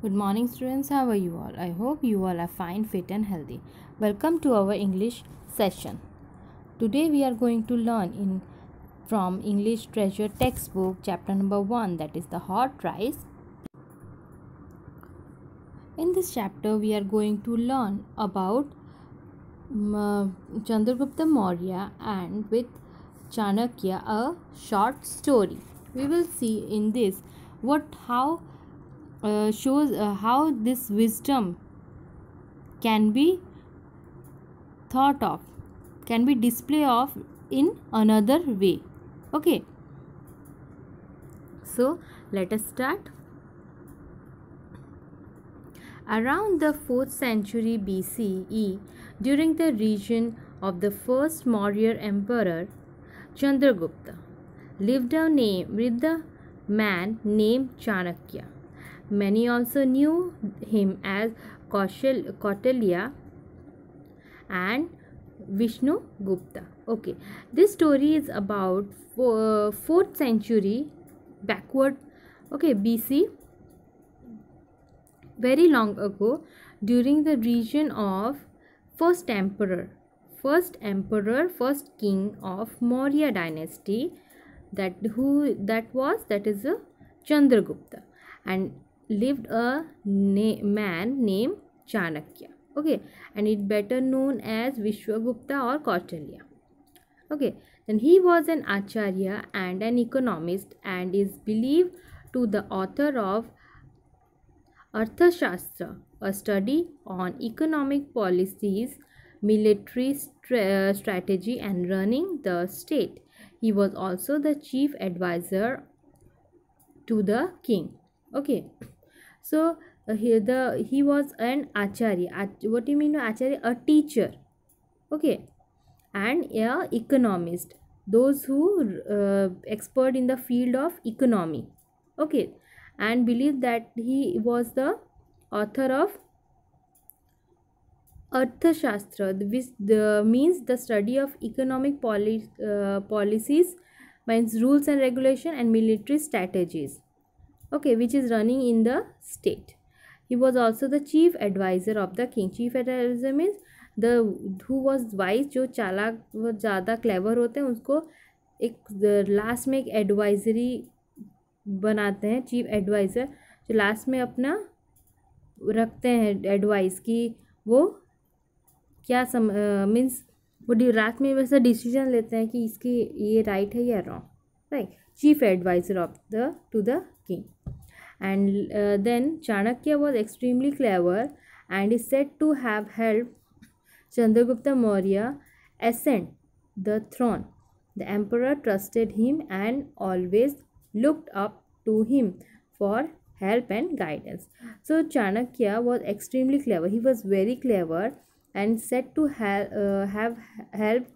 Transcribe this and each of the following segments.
Good morning, students. How are you all? I hope you all are fine, fit, and healthy. Welcome to our English session. Today we are going to learn from English Treasure textbook, chapter number 1, that is the hot rice. In this chapter, we are going to learn about Chandragupta Maurya and with Chanakya a short story. We will see in this how shows how this wisdom can be thought of, can be display of in another way. Okay, so let us start. Around the 4th century BCE, during the reign of the first Maurya emperor Chandragupta, lived a man named Chanakya. Many also knew him as Kautilya and Vishnu Gupta. Okay, this story is about 4th century backward. Okay, BC, very long ago, during the reign of first king of Maurya dynasty. That is a Chandragupta, and lived a man named Chanakya. Okay, and it better known as Vishwagupta or Kautilya. Okay, then he was an acharya and an economist, and is believed to the author of Arthashastra, a study on economic policies, military strategy, and running the state. He was also the chief advisor to the king. Okay, so he was an acharya. What do you mean by acharya? A teacher. Okay, and a economist. Those who expert in the field of economy. Okay, and believe that he was the author of Arthashastra, which means the study of economic policies, means rules and regulation, and military strategies. Okay, which is running in the state. He was also the chief advisor of the king. Chief advisor means the who was wise, जो चालाक वो ज़्यादा clever होते हैं उसको एक last में एक एडवाइजरी बनाते हैं, चीफ एडवाइज़र, जो लास्ट में अपना रखते हैं एडवाइस कि वो क्या मीन्स वो रात में वैसा डिसीजन लेते हैं कि इसकी ये राइट है या wrong, right. Chief adviser of the to the king. And then Chanakya was extremely clever and is said to have helped Chandragupta Maurya ascend the throne. The emperor trusted him and always looked up to him for help and guidance. So Chanakya was extremely clever. He was very clever and said to have helped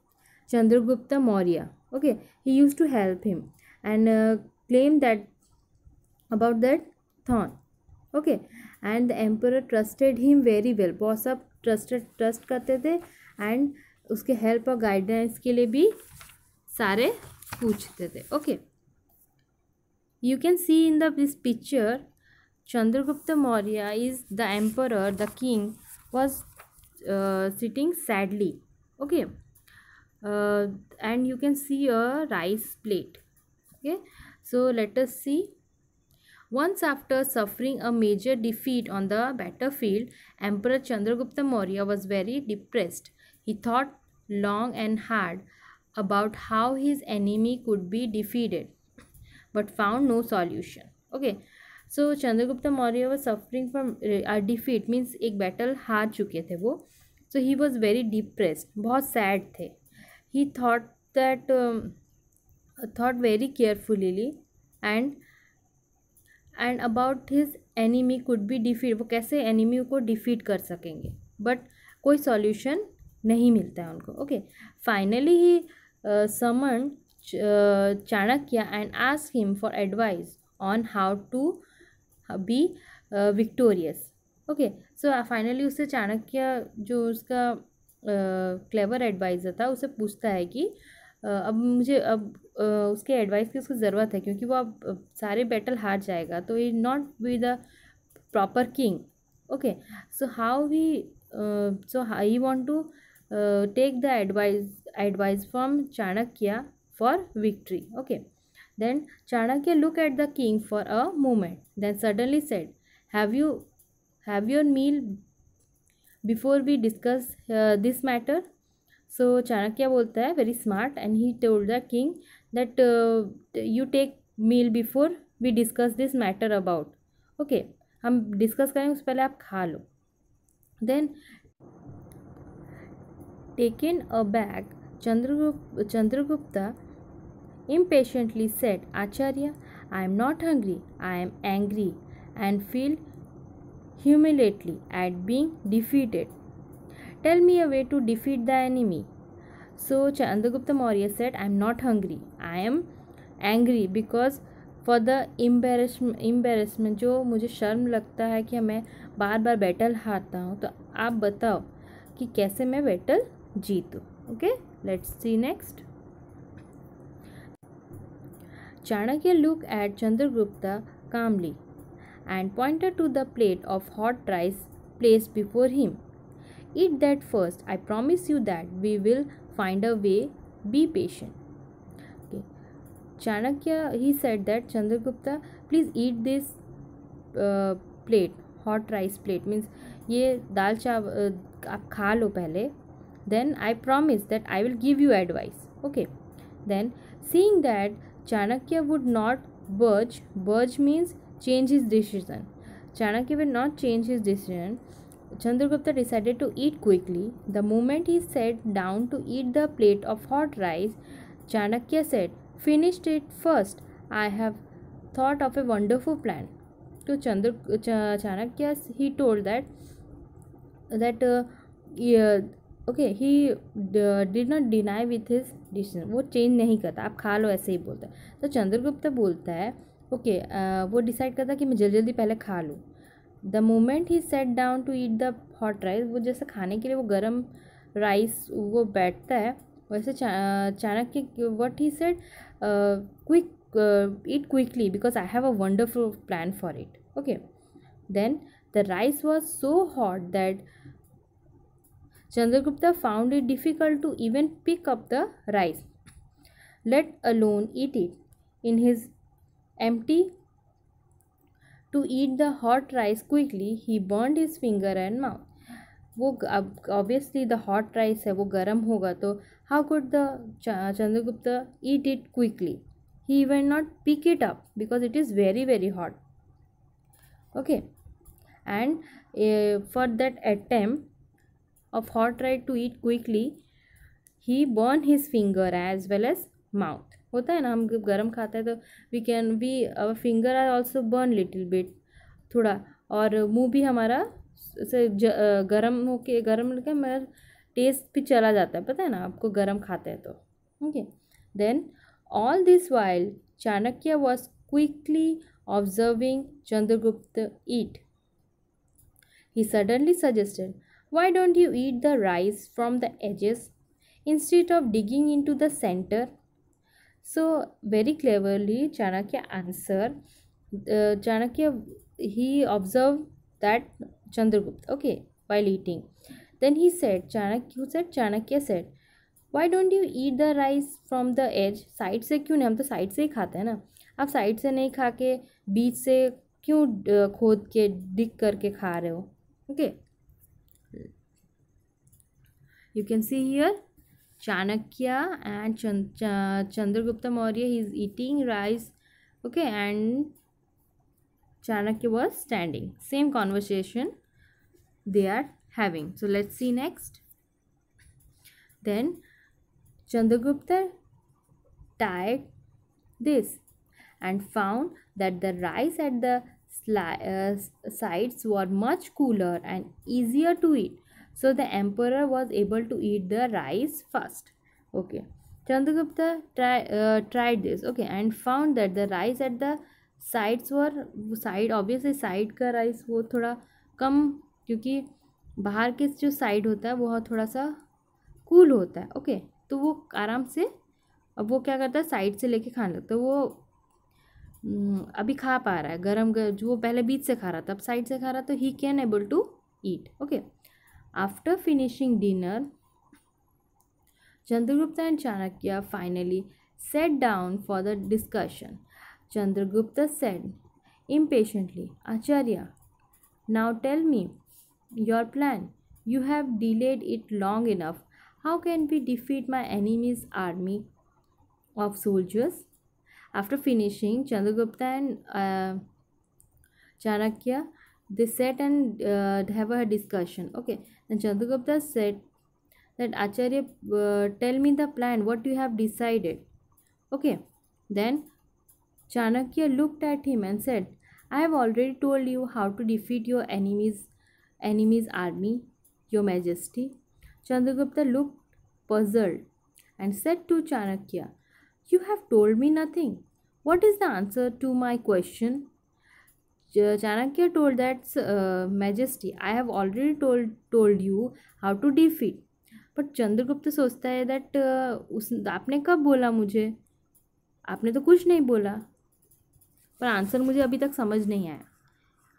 Chandragupta Maurya. Okay, he used to help him and claimed that about that throne. Okay, and the emperor trusted him very well. बहुत सब trust करते थे and उसके help और guidance के लिए भी सारे पूछते थे. Okay, you can see in this picture Chandragupta Maurya is the emperor. The king was sitting sadly. Okay, and you can see a rice plate. Okay, so let us see. Once after suffering a major defeat on the battlefield, Emperor Chandragupta Maurya was very depressed. He thought long and hard about how his enemy could be defeated, but found no solution. Okay, so Chandragupta Maurya was suffering from a defeat, means एक battle हार चुके थे वो. So he was very depressed, बहुत sad थे. He thought very carefully and about his enemy could be defeat, वो कैसे enemy को defeat कर सकेंगे, but कोई solution नहीं मिलता है उनको. Okay, finally he summoned Chanakya and asked him for advice on how to be victorious. Okay, so finally उससे चाणक्य जो उसका clever advisor था उसे पूछता है कि अब उसके एडवाइस की उसको ज़रूरत है, क्योंकि वो अब सारे बैटल हार जाएगा, तो ये not be the proper king. Okay, so how he want to take the advice from Chanakya for victory. Okay, then Chanakya looked at the king for a moment, then suddenly said, have your meal before we discuss this matter. So Chanakya बोलता है very smart and he told the king that you take meal before we discuss this matter about. Okay, हम discuss करेंगे उससे पहले आप खा लो. Then taken aback, Chandragupta impatiently said, Acharya, I am not hungry, I am angry and feel humiliately at being defeated. Tell me a way to defeat the enemy. So Chandragupta Maurya said, I am not hungry. I am angry because for the embarrassment जो मुझे शर्म लगता है कि मैं बार बार battle हारता हूँ. तो आप बताओ कि कैसे मैं बैटल जीतूँ. Okay, let's see next. Chanakya looked at Chandragupta calmly and pointed to the plate of hot rice placed before him. Eat that first. I promise you that we will find a way. Be patient. Okay. Chanakya, he said that Chandragupta, please eat this plate, hot rice plate. Means ये दाल चावल आप खा लो पहले. Then I promise that I will give you advice. Okay. Then seeing that Chanakya would not budge means change his decision. Chanakya will not change his decision. Chandragupta decided to eat quickly. The moment he sat down to eat the plate of hot rice, Chanakya said, "Finish it first. I have thought of a wonderful plan." To Chanakya, he told that yeah, okay, he did not deny with his decision. वो change नहीं करता, आप खा लो ऐसे ही बोलता है. तो चंद्रगुप्त बोलता है ओके, वो डिसाइड करता कि मैं जल्दी जल्दी पहले खा लूँ. The moment he sat down to eat the hot rice, वो जैसे खाने के लिए वो गर्म राइस वो बैठता है वैसे Chanakya what he said, quick eat quickly because I have a wonderful plan for it. Okay, then the rice was so hot that Chandragupta found it difficult to even pick up the rice, let alone eat it. In his empty to eat the hot rice quickly, he burned his finger and mouth. वो obviously the hot rice है वो गर्म होगा, तो how could the Chandragupta eat it quickly? He even not pick it up because it is very very hot. Okay, and for that attempt of hot rice to eat quickly, he burned his finger as well as mouth. होता है ना, हम जब गर्म खाते हैं तो our finger are also burn little bit थोड़ा, और मुंह भी हमारा से गर्म होके मगर टेस्ट भी चला जाता है, पता है ना आपको, गर्म खाते हैं तो. Okay, then all this while Chanakya was quickly observing Chandragupta eat. He suddenly suggested, why don't you eat the rice from the edges instead of digging into the center? So very cleverly Chanakya answered. Chanakya, he observed that Chandragupta, okay, while eating. Then he said, Chanakya said, why don't you eat the rice from the edge? Side से क्यों नहीं, हम तो side से ही खाते हैं ना. आप साइड से नहीं खा के बीच से क्यों खोद के डिग करके खा रहे हो. Okay, you can see here Chanakya and Chandragupta Maurya, he is eating rice. Okay, and Chanakya was standing. Same conversation they are having. So let's see next. Then Chandragupta tried this and found that the rice at the sides were much cooler and easier to eat. So the emperor was able to eat the rice first. Okay, Chandragupta tried this, okay, and found that the rice at the sides were obviously side का rice वो थोड़ा कम, क्योंकि बाहर के जो side होता है वो थोड़ा सा cool होता है. ओके, तो वो आराम से, अब वो क्या करता है साइड से लेके खाने लगता है. वो अभी खा पा रहा है, गरम जो वो पहले बीच से खा रहा था अब साइड से खा रहा, तो he can able to eat. Okay. After finishing dinner, Chandragupta and Chanakya finally sat down for the discussion. Chandragupta said impatiently, Acharya, now tell me your plan. You have delayed it long enough. How can we defeat my enemy's army of soldiers? After finishing, Chandragupta and Chanakya, they sat and have a discussion. Okay. Then Chandragupta said that Acharya, tell me the plan, what you have decided. Okay. Then Chanakya looked at him and said, I have already told you how to defeat your enemy's army, your majesty. Chandragupta looked puzzled and said to Chanakya, you have told me nothing. What is the answer to my question? Chanakya told that, majesty, I have already told you how to defeat. But Chandragupta सोचता है that उस आपने कब बोला मुझे, आपने तो कुछ नहीं बोला, पर आंसर मुझे अभी तक समझ नहीं आया.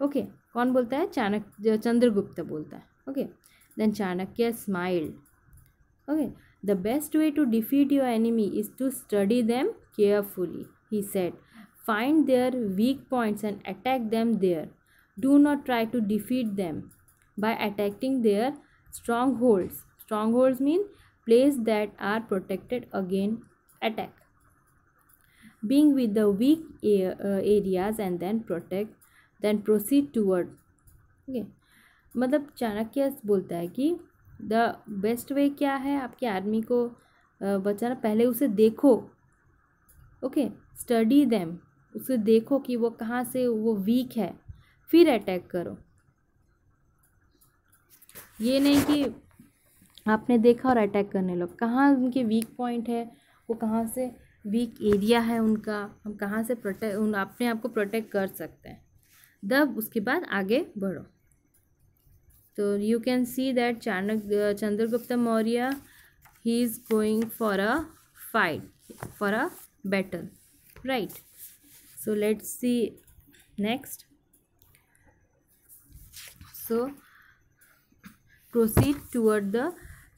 ओके. कौन बोलता है? चंद्रगुप्त बोलता है. Okay. Then Chanakya smiled. Okay. The best way to defeat your enemy is to study them carefully, he said. Find their weak points and attack them there. Do not try to defeat them by attacking their strong holds. Strongholds mean places that are protected against attack. Being with the weak areas and then proceed toward. Okay. मतलब चाणक्य बोलता है कि the best वे क्या है आपकी army को बचाना, पहले उसे देखो. ओके. स्टडी देम, उसे देखो कि वो कहाँ से वो वीक है, फिर अटैक करो. ये नहीं कि आपने देखा और अटैक करने लो. कहाँ उनके वीक पॉइंट है, वो कहाँ से वीक एरिया है उनका, हम कहाँ से अपने आप को प्रोटेक्ट कर सकते हैं, तब उसके बाद आगे बढ़ो. तो you can see that Chandragupta Maurya, he is going for a fight, for a battle, right. So let's see next. So proceed toward the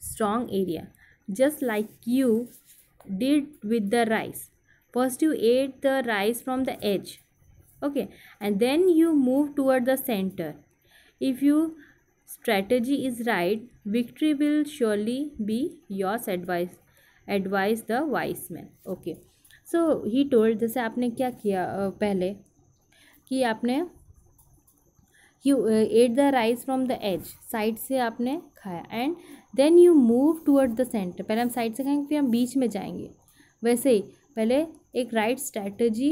strong area, just like you did with the rice. First you ate the rice from the edge, okay, and then you move toward the center. If your strategy is right, victory will surely be yours. Advise the wise man. Okay. So he told, जैसे आपने क्या किया पहले कि आपने you ate the rice from the edge, side से आपने खाया, and then you move toward the centre. पहले हम साइड से खाएंगे, फिर हम बीच में जाएंगे. वैसे ही पहले एक राइट स्ट्रैटेजी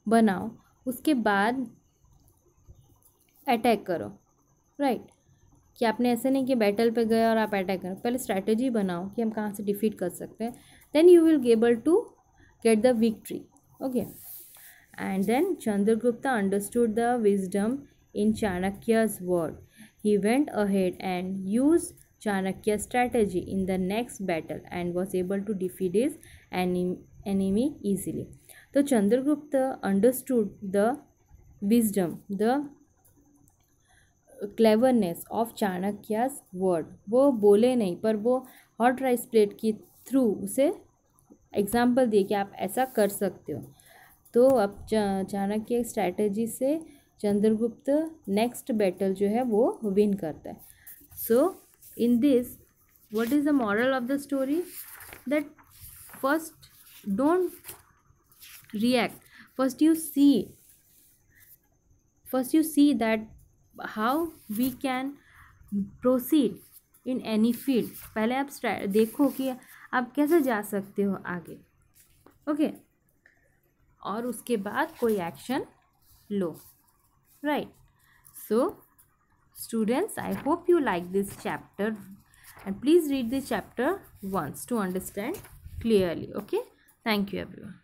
बनाओ, उसके बाद अटैक करो, राइट. कि आपने ऐसे नहीं कि बैटल पे गए और आप अटैक करो, पहले स्ट्रैटेजी बनाओ कि हम कहाँ से डिफीट कर सकते हैं, then you will able to get the victory. Okay. And then Chandragupta understood the wisdom in Chanakya's word. He went ahead and used Chanakya's strategy in the next battle and was able to defeat his enemy easily. So Chandragupta understood the wisdom, the cleverness of Chanakya's word. वो बोले नहीं, पर वो hot rice plate के through उसे example दिए कि आप ऐसा कर सकते हो. तो अब चाणक्य स्ट्रैटेजी से चंद्रगुप्त नेक्स्ट बैटल जो है वो विन करता है. So in this what is the moral of the story? That first don't react, first you see that how we can proceed in any field. पहले आप देखो कि आप कैसे जा सकते हो आगे. ओके. और उसके बाद कोई action low, right. So students, I hope you like this chapter, and please read this chapter once to understand clearly. Okay. Thank you everyone.